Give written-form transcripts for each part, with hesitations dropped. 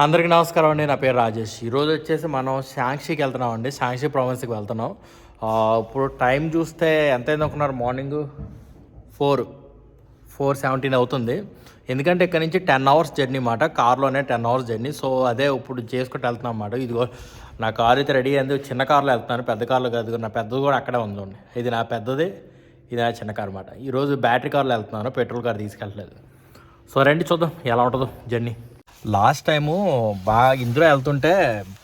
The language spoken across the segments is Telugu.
అందరికీ నమస్కారం అండి. నా పేరు రాజేష్. ఈరోజు వచ్చేసి మనం సాంక్షికి వెళ్తున్నాం అండి. సాంక్షి ప్రావిన్స్కి వెళ్తున్నాం. ఇప్పుడు టైం చూస్తే ఎంత అయింది అనుకున్నారు? మార్నింగ్ 4:17 అవుతుంది. ఎందుకంటే ఇక్కడ నుంచి 10 అవర్స్ జర్నీ మాట, కార్లోనే 10 అవర్స్ జర్నీ. సో అదే ఇప్పుడు చేసుకుంటూ వెళ్తున్నాం అన్నమాట. ఇదిగో నా కారు అయితే రెడీ అయింది. చిన్న కార్లో వెళ్తున్నాను, పెద్ద కార్లో కాదు. నా పెద్దది కూడా అక్కడే ఉందండి. ఇది నా పెద్దది, ఇది నా చిన్న కారు అన్నమాట. ఈరోజు బ్యాటరీ కార్లో వెళ్తున్నాను, పెట్రోల్ కార్ తీసుకెళ్ళట్లేదు. సో రండి చూద్దాం ఎలా ఉంటుందో జర్నీ. లాస్ట్ టైము బాగా ఇందులో వెళ్తుంటే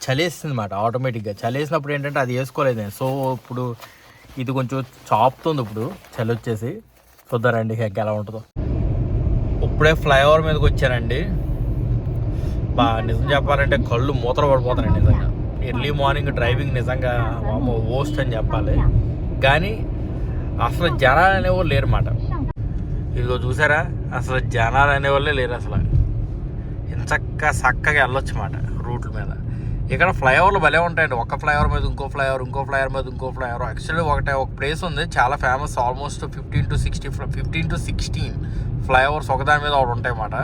చలేస్తుంది అన్నమాట. ఆటోమేటిక్గా చలేసినప్పుడు ఏంటంటే అది వేసుకోలేదు నేను. సో ఇప్పుడు ఇది కొంచెం చాపుతుంది. ఇప్పుడు చలి వచ్చేసి చూద్దారండి ఎలా ఉంటుందో. ఇప్పుడే ఫ్లైఓవర్ మీదకి వచ్చానండి. నిజం చెప్పాలంటే కళ్ళు మూతలు పడిపోతానండి నిజంగా. ఎర్లీ మార్నింగ్ డ్రైవింగ్ నిజంగా ఓస్ట్ అని చెప్పాలి. కానీ అసలు జనాలు అనేవాళ్ళు లేరు అన్నమాట. ఇదిగో చూసారా, అసలు జనాలు అనేవాళ్ళే లేరు అసలు. చక్కగా వెళ్ళొచ్చు అన్నమాట రూట్ల మీద. ఇక్కడ ఫ్లైఓవర్లు భలే ఉంటాయండి. ఒక ఫ్లైఓవర్ మీద ఇంకో ఫ్లైఓవర్, ఇంకో ఫ్లైఓవర్ మీద ఇంకో ఫ్లైఓవర్. యాక్చువల్లీ ఒక ప్లేస్ ఉంది చాలా ఫేమస్, ఆల్మోస్ట్ 15 to 16 ఫ్లైఓవర్స్ ఒకదాని మీద ఒకటి ఉంటాయి అన్నమాట.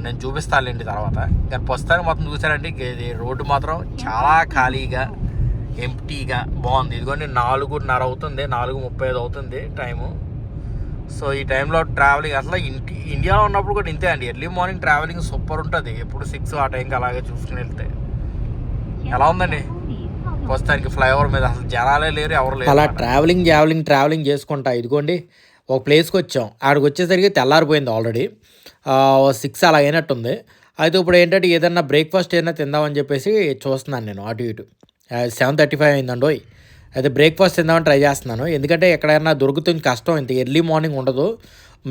నేను చూపిస్తానులేండి తర్వాత. కానీ ప్రస్తుతానికి మొత్తం చూసారండి, ఇది రోడ్డు మాత్రం చాలా ఖాళీగా ఎంప్టీగా బాగుంది. ఇదిగోండి 4:30 అవుతుంది, 4:35 అవుతుంది టైము. సో ఈ టైంలో ట్రావెలింగ్ అసలు ఇండియాలో ఉన్నప్పుడు కూడా ఇంతే అండి. ఎర్లీ మార్నింగ్ ట్రావెలింగ్ సూపర్ ఉంటుంది. ఎప్పుడు 6 ఆ టైంకి అలాగే చూసుకుని వెళ్తే ఎలా ఉందండి. ప్రస్తుతానికి ఫ్లైఓవర్ మీద అసలు జనాలే లేరు, ఎవరు లేరు. అలా ట్రావెలింగ్ చేసుకుంటా ఇదిగోండి ఒక ప్లేస్కి వచ్చాం. ఆడికి వచ్చేసరికి తెల్లారిపోయింది ఆల్రెడీ. 6 అలా అయినట్టుంది. అయితే ఇప్పుడు ఏంటంటే ఏదన్నా బ్రేక్ఫాస్ట్ ఏదైనా తిందామని చెప్పేసి చూస్తున్నాను నేను అటు ఇటు. 7:35 అయిందండోయ్. అయితే బ్రేక్ఫాస్ట్ తిందామని ట్రై చేస్తున్నాను. ఎందుకంటే ఎక్కడైనా దొరుకుతుంది కష్టం, ఇంత ఎర్లీ మార్నింగ్ ఉండదు.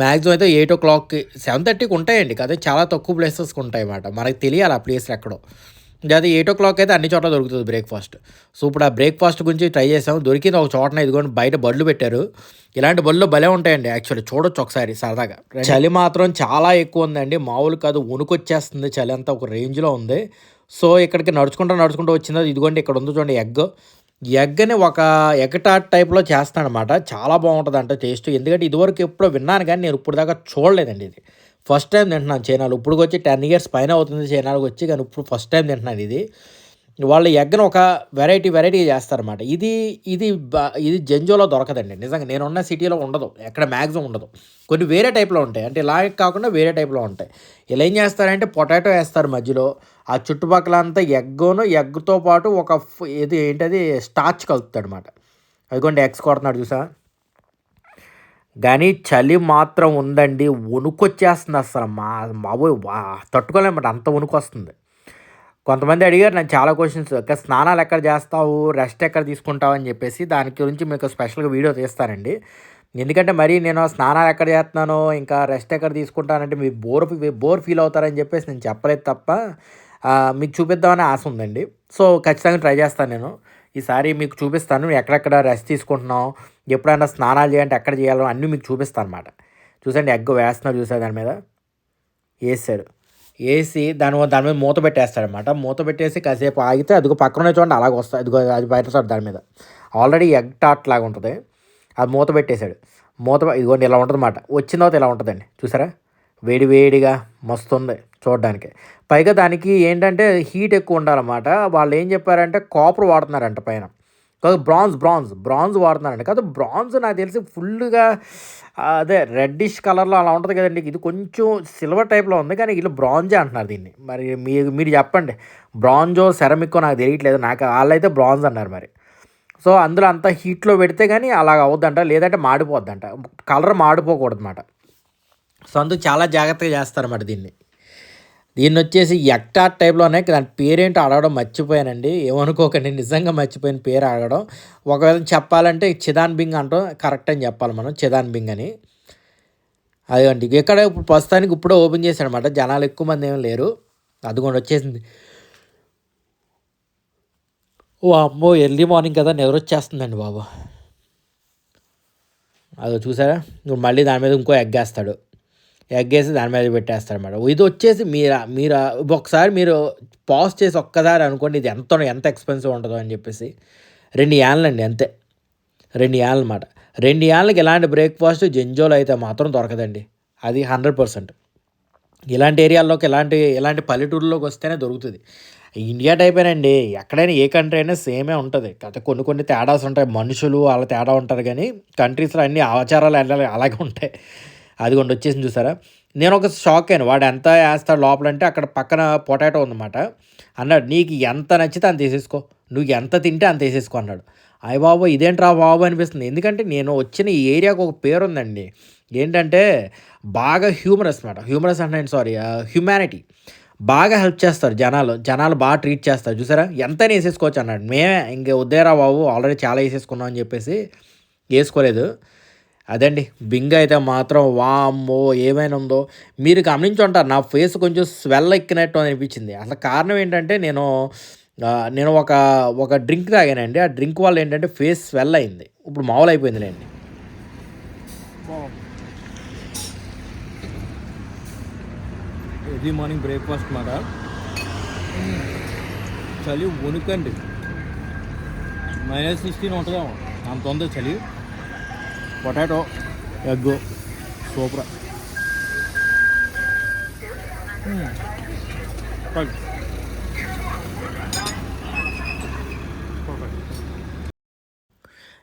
మ్యాక్సిమం అయితే 8 o'clockకి 7:30కి ఉంటాయండి కదా, చాలా తక్కువ ప్లేసెస్కి ఉంటాయి అన్నమాట. మనకు తెలియాలి ఆ ప్లేస్లు ఎక్కడో. అదే 8 o'clock అయితే అన్ని చోట్ల దొరుకుతుంది బ్రేక్ఫాస్ట్. సో ఇప్పుడు ఆ బ్రేక్ఫాస్ట్ గురించి ట్రై చేసాము. దొరికింది ఒక చోటన. ఇదిగోండి బయట బళ్ళు పెట్టారు. ఇలాంటి బళ్ళు భలే ఉంటాయండి యాక్చువల్లీ, చూడొచ్చు ఒకసారి సరదాగా. చలి మాత్రం చాలా ఎక్కువ ఉందండి, మామూలు కాదు. వణుకొచ్చేస్తుంది, చలి అంతా ఒక రేంజ్లో ఉంది. సో ఇక్కడికి నడుచుకుంటూ వచ్చిందో ఇదిగోండి ఇక్కడ ఉంది చూడండి ఎగ్ని ఒక ఎగ్ టార్ట్ టైప్లో చేస్తానమాట. చాలా బాగుంటుంది అంటే టేస్ట్. ఎందుకంటే ఇదివరకు ఎప్పుడో విన్నాను కానీ నేను ఇప్పుడు దాకా చూడలేదండి. ఇది ఫస్ట్ టైం తింటున్నాను చైనాలో. ఇప్పుడు వచ్చి 10 years పైన అవుతుంది చైనాలోకి వచ్చి, కానీ ఇప్పుడు ఫస్ట్ టైం తింటున్నాను ఇది. వాళ్ళు ఎగ్ను ఒక వెరైటీ చేస్తారన్నమాట. ఇది జెంజోలో దొరకదండి నిజంగా. నేనున్న సిటీలో ఉండదు, ఎక్కడ మ్యాక్సిమం ఉండదు. కొన్ని వేరే టైప్లో ఉంటాయి, అంటే ఇలా కాకుండా వేరే టైప్లో ఉంటాయి. ఇలా ఏం చేస్తారంటే పొటాటో వేస్తారు మధ్యలో, ఆ చుట్టుపక్కల అంతా ఎగ్తో పాటు ఏంటది స్టార్చ్ కలుపుతాడు అనమాట. అదిగోండి ఎగ్స్ కొడుతున్నాడు చూసా. కానీ చలి మాత్రం ఉందండి, వణుకొచ్చేస్తుంది అసలు. బాబోయ్ తట్టుకోలేమాట, అంత వణుకు వస్తుంది. కొంతమంది అడిగారు నాకు చాలా క్వశ్చన్స్, స్నానాలు ఎక్కడ చేస్తావు, రెస్ట్ ఎక్కడ తీసుకుంటావు అని చెప్పేసి. దాని గురించి మీకు స్పెషల్గా వీడియో తీస్తానండి. ఎందుకంటే మరి నేను స్నానాలు ఎక్కడ చేస్తున్నానో ఇంకా రెస్ట్ ఎక్కడ తీసుకుంటానంటే మీరు బోర్ ఫీల్ అవుతారని చెప్పేసి నేను చెప్పలేదు తప్ప మీకు చూపిద్దామని ఆశ ఉందండి. సో ఖచ్చితంగా ట్రై చేస్తాను నేను. ఈసారి మీకు చూపిస్తాను ఎక్కడెక్కడ రెస్ట్ తీసుకుంటున్నాం, ఎప్పుడైనా స్నానాలు చేయాలంటే ఎక్కడ చేయాలో అన్నీ మీకు చూపిస్తాను అనమాట. చూసండి ఎగ్ వేస్తున్నారు చూసా, దాని మీద వేసి దాని మీద మూత పెట్టేస్తాడనమాట. మూత పెట్టేసి కాసేపు ఆగితే అదిగో పక్కనే చూడండి అలాగ వస్తుంది. అదిగో అది బయటస్తాడు దాని మీద. ఆల్రెడీ ఎగ్ టార్ట్ లాగా ఉంటుంది. అది మూత పెట్టేశాడు. ఇదిగోండి ఇలా ఉంటుంది అన్నమాట. వచ్చిన తర్వాత ఇలా ఉంటుందండి చూసారా, వేడిగా మస్తుంది చూడడానికి. పైగా దానికి ఏంటంటే హీట్ ఎక్కువ ఉండాలన్నమాట. వాళ్ళు ఏం చెప్పారంటే కాపర్ వాడుతున్నారంట పైన, కాదు బ్రాంజ్ వాడుతున్నారంట. కాదు బ్రాంజ్ నాకు తెలిసి ఫుల్గా అదే రెడ్డిష్ కలర్లో అలా ఉంటుంది కదండి. ఇది కొంచెం సిల్వర్ టైప్లో ఉంది, కానీ వీళ్ళు బ్రాంజే అంటున్నారు దీన్ని. మరి మీరు చెప్పండి, బ్రాంజో సెరమిక్కో నాకు తెలియట్లేదు. వాళ్ళైతే బ్రాంజ్ అన్నారు మరి. సో అందులో అంత హీట్లో పెడితే కానీ అలాగ అవుద్దంట, లేదంటే మాడిపోద్దంట. కలర్ మాడిపోకూడదు అన్నమాట. సో అందుకు చాలా జాగ్రత్తగా చేస్తారన్నమాట దీన్ని వచ్చేసి ఎగ్ టార్ట్ టైప్లోనే. దాని పేరేంటో అడగడం మర్చిపోయానండి, ఏమనుకోకండి, నిజంగా మర్చిపోయిన పేరు అడగడం. ఒకవేళ చెప్పాలంటే చిదాన్ బింగ్ అంటాం కరెక్ట్ అని చెప్పాలి మనం, చిదాన్ బింగ్ అని. అదండి ఇక్కడ ఇప్పుడు ప్రస్తుతానికి ఇప్పుడే ఓపెన్ చేశాడనమాట. జనాలు ఎక్కువ మంది ఏమి లేరు. అది కూడా వచ్చేసింది. అమ్మో ఎర్లీ మార్నింగ్ కదా, నిద్ర వచ్చేస్తుందండి బాబు. అదో చూసారా, మళ్ళీ దాని మీద ఇంకో ఎగ్ వేస్తాడు. ఎగ్ వేసి దాని మీద పెట్టేస్తాడు అనమాట. ఇది వచ్చేసి మీరు ఒకసారి మీరు పాజ్ చేసి ఒక్కసారి అనుకోండి ఇది ఎంత ఎక్స్పెన్సివ్ ఉంటుందో అని చెప్పేసి. 2 ఏళ్ళు అండి అంతే, 2 ఏళ్ళు అనమాట. 2 ఏళ్ళకి ఎలాంటి బ్రేక్ఫాస్ట్ జెంజోలో అయితే మాత్రం దొరకదండి, అది 100%. ఇలాంటి ఏరియాల్లోకి ఇలాంటి పల్లెటూరులోకి వస్తేనే దొరుకుతుంది. ఇండియా టైపేనండి. ఎక్కడైనా ఏ కంట్రీ అయినా సేమే ఉంటది. కాకపోతే కొన్ని తేడాస్ ఉంటాయి. మనుషులు అలా తేడా ఉంటారు గానీ, కంట్రీస్‌లో అన్ని ఆచారాలు అలాగే ఉంటాయి. అదిగోండి వచ్చేసింది చూసారా? నేనొక షాక్ అయ్యాను. వాడు ఎంత ఏస్తాడు లోపలంటే అక్కడ పక్కన పొటాటో ఉందన్నమాట. అన్నాడు, "నీకు ఎంత నచ్చితే అంత ఏసేసుకో. నువ్వు ఎంత తింటే అంత ఏసేసుకో" అన్నాడు. అయ్యబాబోయ్! ఇదేంట్రా బాబు అనిపిస్తుంది. ఎందుకంటే నేను వచ్చిన ఈ ఏరియాకి ఒక పేరుందండి. ఏంటంటే బాగా హ్యూమరస్ మాట. హ్యూమరస్ అంటే సారీ హ్యుమానిటీ. బాగా హెల్ప్ చేస్తారు జనాలు. జనాలు బాగా ట్రీట్ చేస్తారు చూసారా? ఎంతైనా ఏసేసుకోవచ్చు అన్నాడు. మేమే ఇంక వద్దేరా బాబు ఆల్రెడీ చాలా ఏసేసుకున్నాం అని చెప్పేసి ఏసుకోలేదు. అదండి బింగ్ అయితే మాత్రం వామ్మో! ఏమైనా ఉందో. మీరు గమనించుంటారు నా ఫేస్ కొంచెం స్వెల్ ఎక్కినట్టు అనిపించింది. అసలు కారణం ఏంటంటే నేను ఒక డ్రింక్ తాగానండి. ఆ డ్రింక్ వల్ల ఏంటంటే ఫేస్ స్వెల్ అయింది. ఇప్పుడు మామూలు అయిపోయిందిలేండి. ఎర్లీ మార్నింగ్ బ్రేక్ఫాస్ట్ మాట. చలి వణుకండి. -16 ఉంటుందేమో అంత ఉంది చలి. Potato egg super.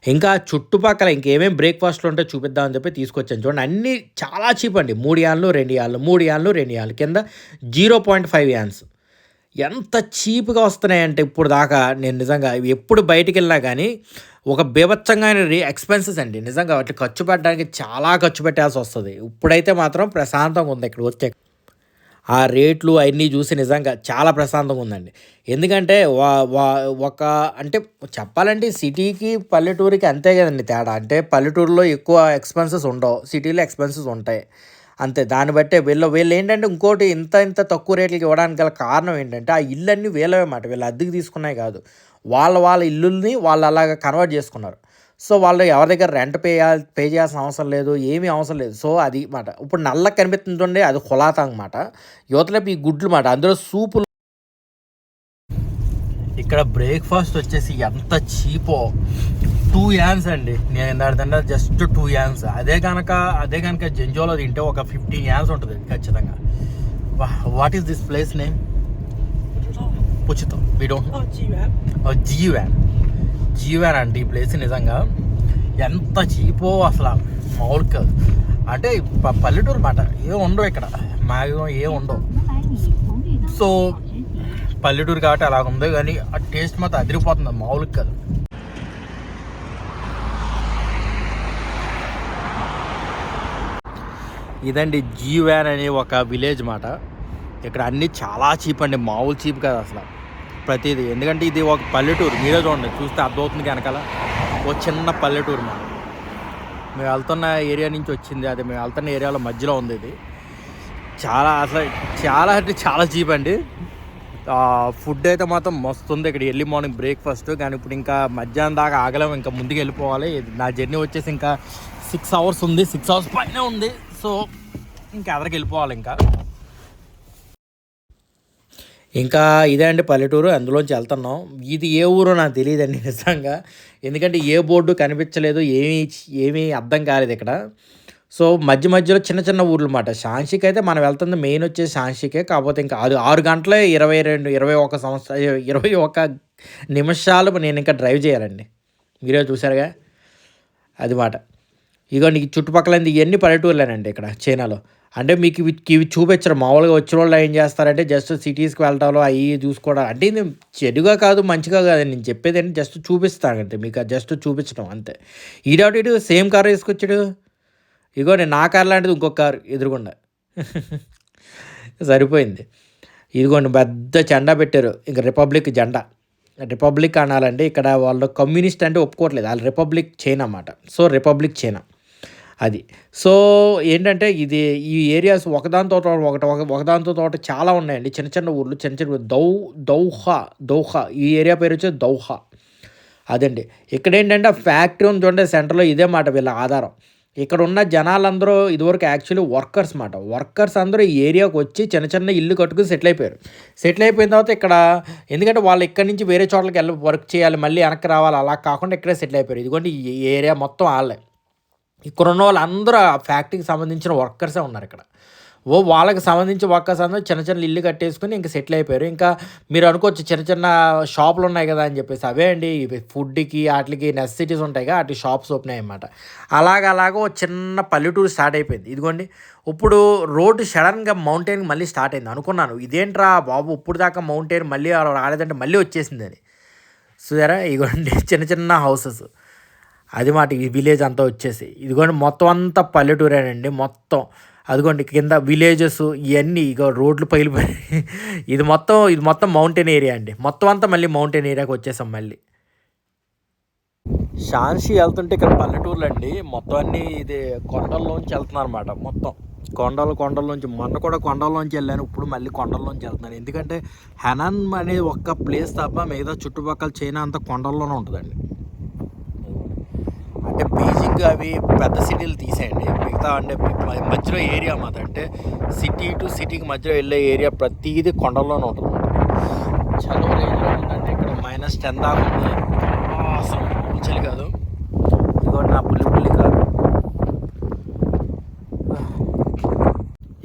ఇంకా చుట్టుపక్కల ఇంకేమేమి బ్రేక్ఫాస్ట్లు ఉంటే చూపిద్దామని చెప్పి తీసుకొచ్చాను చూడండి. అన్నీ చాలా చీప్ అండి. 3 యాన్లు 2 యాన్లు 3 యాన్లు 2 యాన్లు కింద 0.5 యాన్స్. ఎంత చీప్‌గా వస్తున్నాయంటే ఇప్పుడు దాకా నేను నిజంగా ఎప్పుడు బయటికెళ్ళినా గానీ, ఒక బీభత్సంగామైన ఎక్స్‌పెన్సెస్ అండి. నిజంగా వాటికి ఖర్చు పెట్టడానికి చాలా ఖర్చు పెట్టాల్సొస్తది. ఇప్పుడైతే మాత్రం ప్రశాంతంగా ఉంది ఇక్కడికి వచ్చాక. ఆ రేట్లు అయన్నీ చూసి నిజంగా చాలా ప్రశాంతంగా ఉందండి. ఎందుకంటే వా వా ఒక అంటే చెప్పాలంటే సిటీకి, పల్లెటూరికి అంతే కదండీ తేడా. అంటే పల్లెటూరులో ఎక్కువ ఎక్స్‌పెన్సెస్ ఉండవు. సిటీలో ఎక్స్‌పెన్సెస్ ఉంటాయి. అంతే. దాన్ని బట్టే వీళ్ళేంటంటే ఇంకోటి ఇంత తక్కువ రేట్లకి ఇవ్వడానికి గల కారణం ఏంటంటే, ఆ ఇళ్ళన్నీ వీళ్ళవే మాట. వీళ్ళు అద్దెకు తీసుకున్నయి కాదు. వాళ్ళ ఇల్లుల్ని వాళ్ళు అలాగా కన్వర్ట్ చేసుకున్నారు. సో, వాళ్ళు ఎవరి దగ్గర రెంట్ పే చేయాల్సిన అవసరం లేదు. ఏమీ అవసరం లేదు. సో, అది మాట. ఇప్పుడు నల్లగా కనిపిస్తుంది చూడండి అది హులాతాంగ్ మాట. యువతలేపు ఈ గుడ్లు మాట. అందులో సూపులు. ఇక్కడ బ్రేక్‌ఫాస్ట్ వచ్చేసి ఎంత చీపో 2 యాన్స్ అండి. నేను ఇందాక తిన్న జస్ట్ 2 యాన్స్. అదే గనక జెంజోలో తింటే ఒక 15 యాన్స్ ఉంటుంది ఖచ్చితంగా. What is this place name? పుచితో. We don't know. జీవాన్. జీవాన్ అండి ఈ ప్లేస్ నిజంగా. ఎంత చీపో అసలు మామూలు కాదు. అంటే పల్లెటూరు మాట. ఏం ఉండవు ఇక్కడ. మ్యాక్సిమం ఏం ఉండవు. సో పల్లెటూరు కాబట్టి అలా ఉంది కానీ ఆ టేస్ట్ మాత్రం అదిరిపోతుంది మామూలు కాదు. ఇదండి జీవాన్ అనే ఒక విలేజ్ మాట. ఇక్కడ అన్నీ చాలా చీప్ అండి. మామూలు చీప్ కాదు అసలు ప్రతిదీ. ఎందుకంటే ఇది ఒక పల్లెటూరు. మీరే చూడండి చూస్తే అర్థమవుతుంది వెనకాల ఒక చిన్న పల్లెటూరు మాట. మేము వెళ్తున్న ఏరియా నుంచి వచ్చింది. అది మేము వెళ్తున్న ఏరియాలో మధ్యలో ఉంది ఇది. చాలా అంటే చాలా చీప్ అండి. ఫుడ్ అయితే మాత్రం మస్తు ఉంది ఇక్కడ. Early morning breakfast. కానీ ఇప్పుడు ఇంకా మధ్యాహ్నం దాకా ఆగలేము. ఇంకా ముందుకు వెళ్ళిపోవాలి. నా జర్నీ వచ్చేసి ఇంకా 6 అవర్స్ ఉంది. 6 అవర్స్ పైన ఉంది. సో ఇంకా ఎదరికి వెళ్ళిపోవాలి. ఇంకా ఇదే అండి పల్లెటూరు. అందులోంచి వెళ్తున్నాం. ఇది ఏ ఊరో నాకు తెలియదండి నిజంగా. ఎందుకంటే ఏ బోర్డు కనిపించలేదు. ఏమీ అర్థం కాలేదు ఇక్కడ. సో మధ్యలో చిన్న ఊర్లు మాట. షాన్షీకి అయితే మనం వెళ్తుంది మెయిన్ వచ్చేసి షాన్షీకే. కాకపోతే ఇంకా అది 6 గంటలే 21 నిమిషాలు నేను ఇంకా డ్రైవ్ చేయాలండి. మీరే చూసారుగా అది మాట. ఇగోండి ఈ చుట్టుపక్కల ఇవన్నీ పల్లెటూర్లేనండి ఇక్కడ చైనాలో. అంటే మీకు ఇవి చూపించరు. మామూలుగా వచ్చిన వాళ్ళు ఏం చేస్తారంటే జస్ట్ సిటీస్కి వెళ్ళటాలు అవి చూసుకోవడం. అంటే ఇది చెడుగా కాదు మంచిగా కాదు నేను చెప్పేది ఏంటి జస్ట్ చూపిస్తానంటే మీకు జస్ట్ చూపించడం అంతే. ఇటు సేమ్ కార్ వేసుకొచ్చాడు. ఇగో నేను నా కార్ లాంటిది ఇంకొక కారు ఎదురుగుండా సరిపోయింది. ఇదిగోండి పెద్ద జెండా పెట్టారు. ఇంకా రిపబ్లిక్ జెండా. రిపబ్లిక్ అనాలంటే ఇక్కడ వాళ్ళు కమ్యూనిస్ట్ అంటే ఒప్పుకోవట్లేదు. వాళ్ళు రిపబ్లిక్ చైనా అన్నమాట. సో రిపబ్లిక్ చైనా అది. సో ఏంటంటే ఈ ఏరియాస్ ఒకదానితో చాలా ఉన్నాయండి. చిన్న ఊర్లు చిన్న దౌహా ఈ ఏరియా పేరు వచ్చేసి దౌహా అదండి. ఇక్కడ ఏంటంటే ఆ ఫ్యాక్టరీ ఉంది చూడండి సెంటర్లో. ఇదే మాట వీళ్ళ ఆధారం. ఇక్కడ ఉన్న జనాలందరూ ఇదివరకు యాక్చువల్లీ వర్కర్స్ మాట. వర్కర్స్ అందరూ ఈ ఏరియాకి వచ్చి చిన్న ఇల్లు కట్టుకుని సెటిల్ అయిపోయారు. సెటిల్ అయిపోయిన తర్వాత ఇక్కడ ఎందుకంటే వాళ్ళు ఇక్కడి నుంచి వేరే చోట్లకి వెళ్ళి వర్క్ చేయాలి మళ్ళీ వెనక్కి రావాలి. అలా కాకుండా ఇక్కడే సెటిల్ అయిపోయారు. ఇదిగోండి ఈ ఏరియా మొత్తం వాళ్ళే. ఇక్కడ ఉన్న వాళ్ళందరూ ఆ ఫ్యాక్టరీకి సంబంధించిన వర్కర్సే ఉన్నారు ఇక్కడ. వాళ్ళకి సంబంధించి వర్కర్స్ అందరూ చిన్న చిన్న ఇల్లు కట్టేసుకొని ఇంకా సెటిల్ అయిపోయారు. ఇంకా మీరు అనుకోవచ్చు చిన్న చిన్న షాపులు ఉన్నాయి కదా అని చెప్పేసి, అవే అండి ఇవి ఫుడ్‌కి ఆటిలకి నెసెసిటీస్ ఉంటాయిగా ఆటి షాప్స్ ఓపెన్ అయ్యాయన్నమాట. అలాగ ఓ చిన్న పల్లెటూరు స్టార్ట్ అయిపోయింది. ఇదిగోండి ఇప్పుడు రోడ్డు సడన్‌గా మౌంటైన్‌కి మళ్ళీ స్టార్ట్ అయింది. అనుకున్నాను ఇదేంట్రా బాబు ఇప్పుడు దాకా మౌంటైన్ మళ్ళీ రాలేదంటే మళ్ళీ వచ్చేసిందని. చూసారా ఇదిగోండి చిన్న చిన్న హౌసెస్. అది మాట ఈ విలేజ్ అంతా వచ్చేసి. ఇదిగోండి మొత్తం అంతా పల్లెటూరేనండి మొత్తం. అదిగోండి కింద విలేజెస్ ఇవన్నీ ఇగో రోడ్లు పగిలిపోయి ఇది మొత్తం మౌంటైన్ ఏరియా అండి. మొత్తం అంతా మళ్ళీ మౌంటైన్ ఏరియాకి వచ్చేసాం మళ్ళీ. షాన్షి వెళ్తుంటే ఇక్కడ పల్లెటూర్లు అండి మొత్తం అన్నీ ఇది కొండల్లోంచి వెళ్తున్నారు అనమాట. మొత్తం కొండల్లోంచి మొన్న కూడా కొండల్లోంచి వెళ్ళాను, ఇప్పుడు మళ్ళీ కొండల్లోంచి వెళ్తున్నాను. ఎందుకంటే హెనాన్ అనేది ఒక్క ప్లేస్ తప్ప మిగతా చుట్టుపక్కల చైనా అంతా కొండల్లోనే ఉంటుందండి. అంటే బీజింగ్ అవి పెద్ద సిటీలు తీసేయండి, మిగతా అంటే మధ్యలో ఏరియా మాది అంటే సిటీ టు సిటీకి మధ్యలో వెళ్ళే ఏరియా ప్రతిదీ కొండల్లోనే ఉంటుంది. చదువు రేంజ్లో ఉందండి. ఇక్కడ -10 దాకా ఉంది. అసలు చలి కాదు. ఇదిగోండి నా పుల్లి కాదు.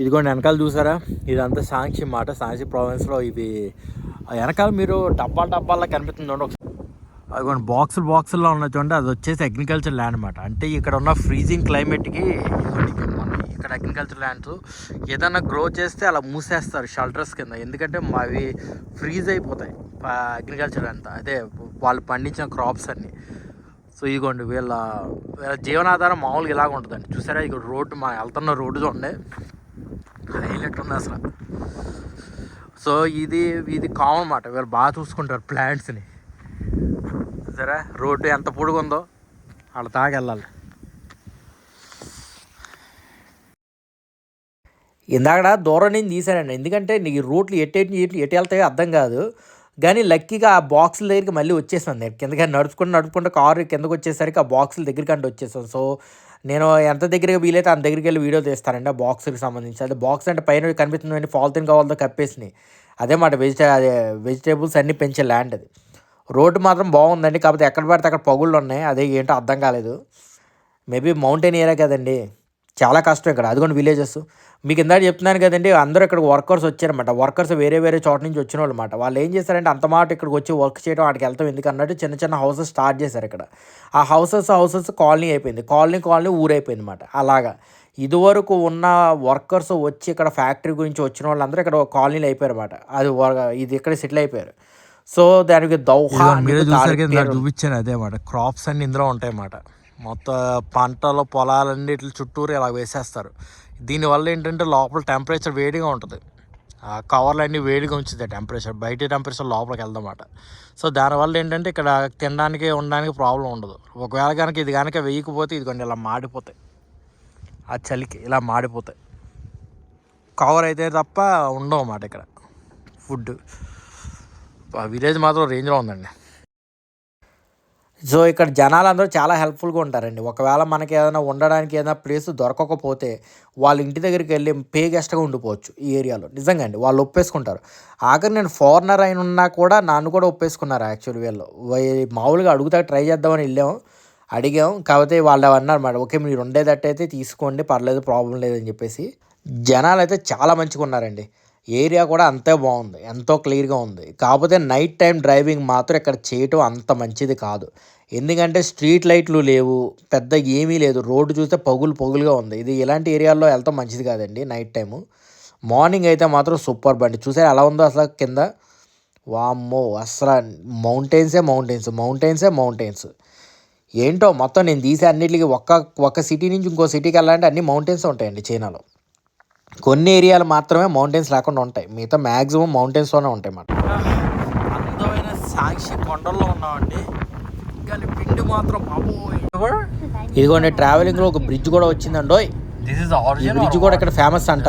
ఇదిగోండి వెనకాల చూసారా, ఇదంతా సాంక్షి మాట. సాంక్షి ప్రావిన్స్లో ఇవి వెనకాల మీరు డబ్బాల్లో కనిపిస్తుంది ఒకసారి. అదిగోండి బాక్సుల్లో ఉన్న చూడండి, అది వచ్చేసి అగ్రికల్చర్ ల్యాండ్ అనమాట. అంటే ఇక్కడ ఉన్న ఫ్రీజింగ్ క్లైమేట్కి ఇక్కడ అగ్రికల్చర్ ల్యాండ్స్ ఏదన్నా గ్రో చేస్తే అలా మూసేస్తారు షెల్టర్స్ కింద. ఎందుకంటే అవి ఫ్రీజ్ అయిపోతాయి అగ్రికల్చర్ అంతా, అదే వాళ్ళు పండించిన క్రాప్స్ అన్నీ. సో ఇదిగోండి వీళ్ళ జీవనాధారం మామూలుగా ఇలాగ ఉంటుందండి. చూసారా ఇక్కడ రోడ్డు వెళ్తున్న రోడ్డు చూడండి, హైలైట్ ఉంది అసలు. సో ఇది కామన్ అన్నమాట. వీళ్ళు బాగా చూసుకుంటారు ప్లాంట్స్ని. సరే రోడ్డు ఎంత పొడుగు ఉందో అలా తాగెళ్ళాలి. ఇందాక దూరం నుంచి తీసానండి, ఎందుకంటే నీకు రూట్లు ఎటు వెళ్తాయో అర్థం కాదు. కానీ లక్కీగా ఆ బాక్సుల దగ్గరికి మళ్ళీ వచ్చేసాను. నేను కిందకి నడుచుకుంటూ కారు కిందకు వచ్చేసరికి ఆ బాక్సుల దగ్గరికి అంటే వచ్చేసాను. సో నేను ఎంత దగ్గరగా వీలైతే అంత దగ్గరికి వెళ్ళి వీడియో తీస్తానండి ఆ బాక్స్కి సంబంధించి. అదే బాక్స్ అంటే పైన కనిపిస్తుందండి పాలిథిన్ కవర్తో కప్పేసినాయి. అదే మాట వెజిటేబుల్స్ అన్నీ పెంచే ల్యాండ్ అది. రోడ్డు మాత్రం బాగుందండి, కాకపోతే ఎక్కడ పడితే అక్కడ పగుళ్ళు ఉన్నాయి. అదే ఏంటో అర్థం కాలేదు. మేబీ మౌంటైన్ ఏరియా కదండి, చాలా కష్టం ఇక్కడ. అదిగోండి విలేజెస్ మీకు ఇందాక చెప్తున్నాను కదండి, అందరూ ఇక్కడ వర్కర్స్ వచ్చారన్నమాట. వర్కర్స్ వేరే చోట నుంచి వచ్చిన వాళ్ళు అనమాట. వాళ్ళు ఏం చేశారంటే అంత మాట ఇక్కడికి వచ్చి వర్క్ చేయడం వాటికి వెళ్తాం ఎందుకు అన్నట్టు చిన్న హౌసెస్ స్టార్ట్ చేశారు ఇక్కడ. ఆ హౌసెస్ కాలనీ అయిపోయింది, కాలనీ ఊరైపోయింది అనమాట. అలాగా ఇదివరకు ఉన్న వర్కర్స్ వచ్చి ఇక్కడ ఫ్యాక్టరీ గురించి వచ్చిన వాళ్ళందరూ ఇక్కడ కాలనీలు అయిపోయారు అనమాట. ఇది ఇక్కడ సెటిల్ అయిపోయారు. సో దానికి చూపించాను అదే మాట. క్రాప్స్ అన్ని ఇందులో ఉంటాయి అన్నమాట. మొత్తం పంటలు పొలాలన్నీ ఇట్లా చుట్టూరు ఇలా వేసేస్తారు. దీనివల్ల ఏంటంటే లోపల టెంపరేచర్ వేడిగా ఉంటుంది, ఆ కవర్లు అన్నీ వేడిగా ఉంచుతాయి టెంపరేచర్, బయట టెంపరేచర్ లోపలికి వెళ్దన్నమాట. సో దానివల్ల ఏంటంటే ఇక్కడ తినడానికి ఉండడానికి ప్రాబ్లం ఉండదు. ఒకవేళ కనుక ఇది కనుక వేయకపోతే ఇదిగోండి ఇలా మాడిపోతాయి, ఆ చలికి ఇలా మాడిపోతాయి. కవర్ అయితే తప్ప ఉండవు అన్నమాట ఇక్కడ ఫుడ్. విలేజ్ మాత్రం రేంజ్లో ఉందండి. సో ఇక్కడ జనాలందరూ చాలా హెల్ప్ఫుల్గా ఉంటారండి. ఒకవేళ మనకి ఏదైనా ఉండడానికి ఏదైనా ప్లేస్ దొరకకపోతే వాళ్ళ ఇంటి దగ్గరికి వెళ్ళి పే గెస్ట్గా ఉండిపోవచ్చు ఈ ఏరియాలో. నిజంగా అండి వాళ్ళు ఒప్పేసుకుంటారు. ఆఖరి నేను ఫారినర్ అయిన ఉన్నా కూడా నన్ను కూడా ఒప్పేసుకున్నారు యాక్చువల్లీ వీళ్ళు. మామూలుగా అడుగుతా ట్రై చేద్దామని అడిగాం. కాకపోతే వాళ్ళు అన్నారు అన్నమాట, ఓకే మీరు ఉండేటట్టయితే తీసుకోండి పర్లేదు ప్రాబ్లం లేదని చెప్పేసి. జనాలు అయితే చాలా మంచిగా ఉన్నారండి. ఏరియా కూడా అంతే బాగుంది, ఎంతో క్లియర్గా ఉంది. కాకపోతే నైట్ టైం డ్రైవింగ్ మాత్రం ఇక్కడ చేయటం అంత మంచిది కాదు. ఎందుకంటే స్ట్రీట్ లైట్లు లేవు, పెద్ద ఏమీ లేదు, రోడ్డు చూస్తే పగులుగా ఉంది. ఇది ఇలాంటి ఏరియాల్లో వెళ్తాం మంచిది కాదండి నైట్ టైము. మార్నింగ్ అయితే మాత్రం సూపర్ బండి. చూసారు ఎలా ఉందో అసలు కింద, వామ్మో అసలు మౌంటైన్స్. ఏంటో మొత్తం నేను తీసే అన్నిటికీ ఒక్క సిటీ నుంచి ఇంకో సిటీకి వెళ్ళాలంటే అన్ని మౌంటైన్స్ ఉంటాయండి చైనాలో. కొన్ని ఏరియాలు మాత్రమే మౌంటైన్స్ లేకుండా ఉంటాయి, మిగతా మ్యాక్సిమం మౌంటైన్స్లోనే ఉంటాయి అన్నమాట. అందమైన సాక్షి కొండల్లో ఉన్నామండి, కానీ పిండి మాత్రం ఇదిగోండి ట్రావెలింగ్లో ఒక బ్రిడ్జ్ కూడా వచ్చిందండి. ఈ బ్రిడ్జ్ కూడా ఇక్కడ ఫేమస్ అంట.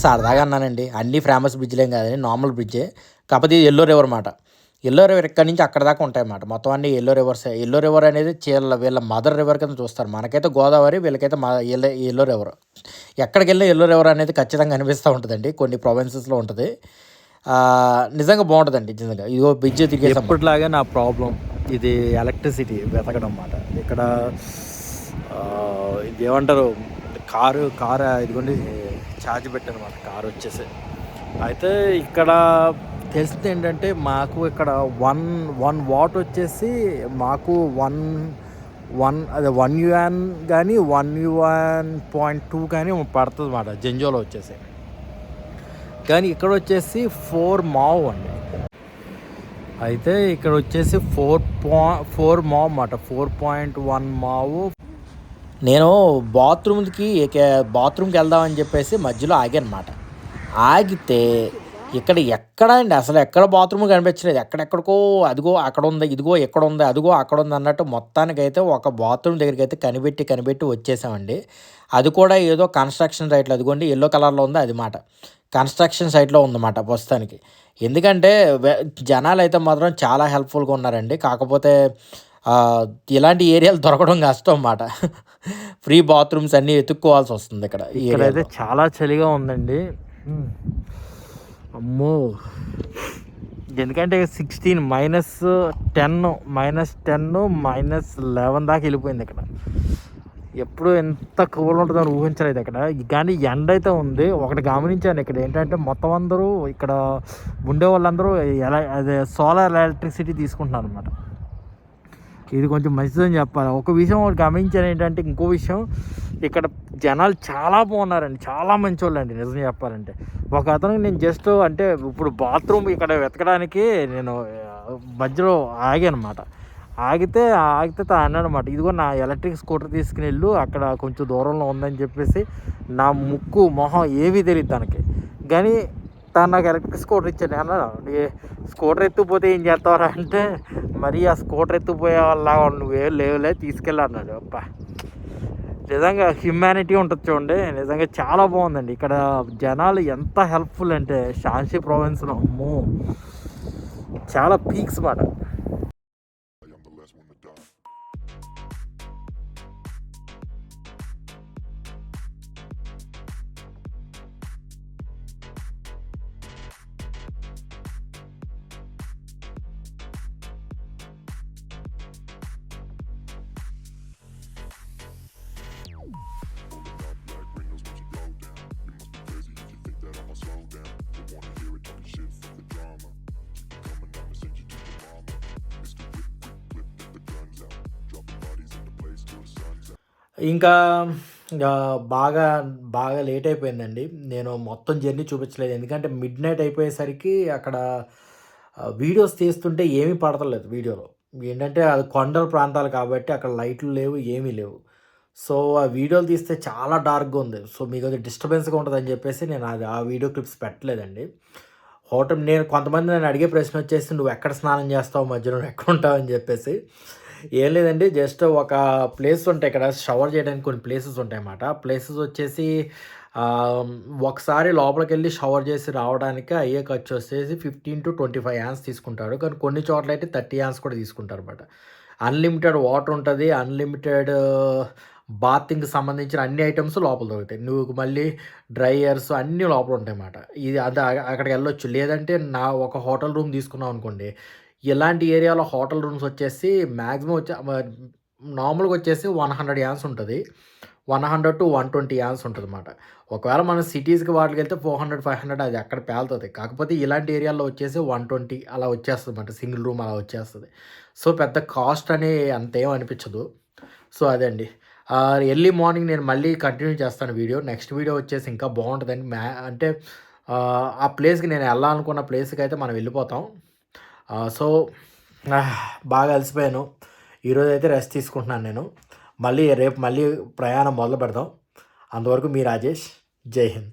సరదాగా అన్నానండి, అన్ని ఫేమస్ బ్రిడ్జ్లేం కాదండి, నార్మల్ బ్రిడ్జే. కాకపోతే ఇది ఎల్లో రివర్ అన్నమాట. ఎల్లో రివర్ ఇక్కడ నుంచి అక్కడ దాకా ఉంటాయన్నమాట. మొత్తం అన్ని ఎల్లో రివర్స్. ఎల్లో రివర్ అనేది వీళ్ళ మదర్ రివర్ కింద చూస్తారు. మనకైతే గోదావరి, వీళ్ళకైతే ఎల్లో రివర్. ఎక్కడికి వెళ్ళినా ఎల్లో రివర్ అనేది ఖచ్చితంగా అనిపిస్తూ ఉంటుందండి, కొన్ని ప్రొవిన్సెస్లో ఉంటుంది. నిజంగా బాగుంటుందండి నిజంగా. ఇదిగో బ్రిడ్జ్ తిరిగేసి అప్పటిలాగే నా ప్రాబ్లం ఇది ఎలక్ట్రిసిటీ వెతకడం అన్నమాట. ఇక్కడ ఇది ఏమంటారు కారు ఇదిగోండి ఛార్జ్ పెట్టానమాట కారు వచ్చేసి. అయితే ఇక్కడ తెలిసింది ఏంటంటే మాకు ఇక్కడ 1 వాట్ వచ్చేసి మాకు 1 yuan కానీ 1.2 కానీ పడుతుంది అన్నమాట జెంజోలో వచ్చేసి. కానీ ఇక్కడ వచ్చేసి 4 మావ్ అండి. అయితే ఇక్కడ వచ్చేసి 4 మావ్ అన్నమాట, 4.1 మావు. నేను బాత్రూమ్కి వెళ్దామని చెప్పేసి మధ్యలో ఆగానమాట. ఆగితే ఎక్కడ అండి అసలు ఎక్కడ బాత్రూమ్ కనిపించలేదు. ఎక్కడెక్కడికో అదిగో అక్కడ ఉంది, ఇదిగో ఎక్కడ ఉంది, అదిగో అక్కడ ఉంది అన్నట్టు మొత్తానికైతే ఒక బాత్రూమ్ దగ్గరికి అయితే కనిపెట్టి వచ్చేసామండి. అది కూడా ఏదో కన్స్ట్రక్షన్ సైట్లో, అదిగోండి ఎల్లో కలర్లో ఉంది అది మాట, కన్స్ట్రక్షన్ సైట్లో ఉందన్నమాట ప్రస్తుతానికి. ఎందుకంటే జనాలు అయితే మాత్రం చాలా హెల్ప్ఫుల్గా ఉన్నారండి. కాకపోతే ఇలాంటి ఏరియాలు దొరకడం కష్టం అన్నమాట. ఫ్రీ బాత్రూమ్స్ అన్నీ వెతుక్కోవాల్సి వస్తుంది ఇక్కడైతే చాలా చలిగా ఉందండి. అమ్మో, ఎందుకంటే 16 -10 -11 దాకా వెళ్ళిపోయింది ఇక్కడ. ఎప్పుడు ఎంత కూల్ ఉంటుందో ఊహించలేదు ఇక్కడ. కానీ ఎండ అయితే ఉంది. ఒకటి గమనించాను ఇక్కడ ఏంటంటే మొత్తం అందరూ ఇక్కడ ఉండే వాళ్ళందరూ అదే సోలార్ ఎలక్ట్రిసిటీ తీసుకుంటున్నారు అనమాట. ఇది కొంచెం మంచిదని చెప్పాలి. ఒక విషయం ఒకటి గమనించాను ఏంటంటే, ఇంకో విషయం ఇక్కడ జనాలు చాలా బాగున్నారండి, చాలా మంచి వాళ్ళండి నిజం చెప్పాలంటే. ఒక అతనికి నేను జస్ట్ అంటే ఇప్పుడు బాత్రూమ్ ఇక్కడ వెతకడానికి నేను మధ్యలో ఆగానమాట. ఆగితే అన్నాడనమాట, ఇదిగో నా ఎలక్ట్రిక్ స్కూటర్ తీసుకుని వెళ్ళు, అక్కడ కొంచెం దూరంలో ఉందని చెప్పేసి. నా ముక్కు మొహం ఏమీ తెలియదు తనకి, కానీ తను నాకు ఎలక్ట్రిక్ స్కూటర్ ఇచ్చాడు. అన్నాడు, స్కూటర్ ఎత్తుకుపోతే ఏం చేస్తావరా అంటే, మరి ఆ స్కూటర్ ఎత్తుకుపోయే వాళ్ళ నువ్వేం లేవులే తీసుకెళ్ళి అన్నాడు. అబ్బా, నిజంగా హ్యుమానిటీ ఉంటుంది చూడండి. నిజంగా చాలా బాగుందండి ఇక్కడ. జనాలు ఎంత హెల్ప్ఫుల్ అంటే షాన్సీ ప్రావిన్స్లో అమ్మో చాలా పీక్స్ మాట. ఇంకా బాగా లేట్ అయిపోయిందండి. నేను మొత్తం జర్నీ చూపించలేదు, ఎందుకంటే మిడ్ నైట్ అయిపోయేసరికి అక్కడ వీడియోస్ తీస్తుంటే ఏమీ పడతలేదు వీడియోలో. ఏంటంటే అది కొండల ప్రాంతాలు కాబట్టి అక్కడ లైట్లు లేవు, ఏమీ లేవు. సో ఆ వీడియోలు తీస్తే చాలా డార్క్గా ఉంది. సో మీకు అది డిస్టర్బెన్స్గా ఉంటుందని చెప్పేసి నేను ఆ వీడియో క్లిప్స్ పెట్టలేదండి. నేను కొంతమంది నన్ను అడిగే ప్రశ్న వచ్చేసి, నువ్వు ఎక్కడ స్నానం చేస్తావు మధ్యలో, నువ్వు ఎక్కడ ఉంటావు అని చెప్పేసి. ఏం లేదండి, జస్ట్ ఒక ప్లేస్ ఉంటాయి ఇక్కడ షవర్ చేయడానికి, కొన్ని ప్లేసెస్ ఉంటాయి అన్నమాట. ప్లేసెస్ వచ్చేసి ఒకసారి లోపలికి వెళ్ళి షవర్ చేసి రావడానికి అయ్యే ఖర్చు వచ్చేసి 15 to 25 యాన్స్ తీసుకుంటాడు. కానీ కొన్ని చోట్ల అయితే 30 యాన్స్ కూడా తీసుకుంటారు అన్నమాట. అన్లిమిటెడ్ వాటర్ ఉంటుంది, అన్లిమిటెడ్ బాతింగ్కి సంబంధించిన అన్ని ఐటమ్స్ లోపల దొరుకుతాయి. నువ్వు మళ్ళీ డ్రైయర్స్ అన్నీ లోపల ఉంటాయి అన్నమాట. ఇది అక్కడికి వెళ్ళొచ్చు. లేదంటే ఒక హోటల్ రూమ్ తీసుకున్నాం అనుకోండి, ఇలాంటి ఏరియాలో హోటల్ రూమ్స్ వచ్చేసి మ్యాక్సిమం నార్మల్గా వచ్చేసి 100 యాన్స్ ఉంటుంది, 100 to 120 యాన్స్ ఉంటుంది అన్నమాట. ఒకవేళ మనం సిటీస్కి వాటికి వెళ్తే 400, 500 అది అక్కడ పేలుతుంది. కాకపోతే ఇలాంటి ఏరియాలో వచ్చేసి 120 అలా వచ్చేస్తుంది అన్నమాట, సింగిల్ రూమ్ అలా వచ్చేస్తుంది. సో పెద్ద కాస్ట్ అని అంతేం అనిపించదు. సో అదే అండి, ఎర్లీ మార్నింగ్ నేను మళ్ళీ కంటిన్యూ చేస్తాను వీడియో. నెక్స్ట్ వీడియో వచ్చేసి ఇంకా బాగుంటుందండి. అంటే ఆ ప్లేస్కి నేను వెళ్ళాలనుకున్న ప్లేస్కి అయితే మనం వెళ్ళిపోతాం. సో బాగా అలసిపోయాను. ఈరోజు అయితే రెస్ట్ తీసుకుంటున్నాను నేను. రేపు మళ్ళీ ప్రయాణం మొదలు పెడదాం. అంతవరకు మీ రాజేష్. జై హింద్.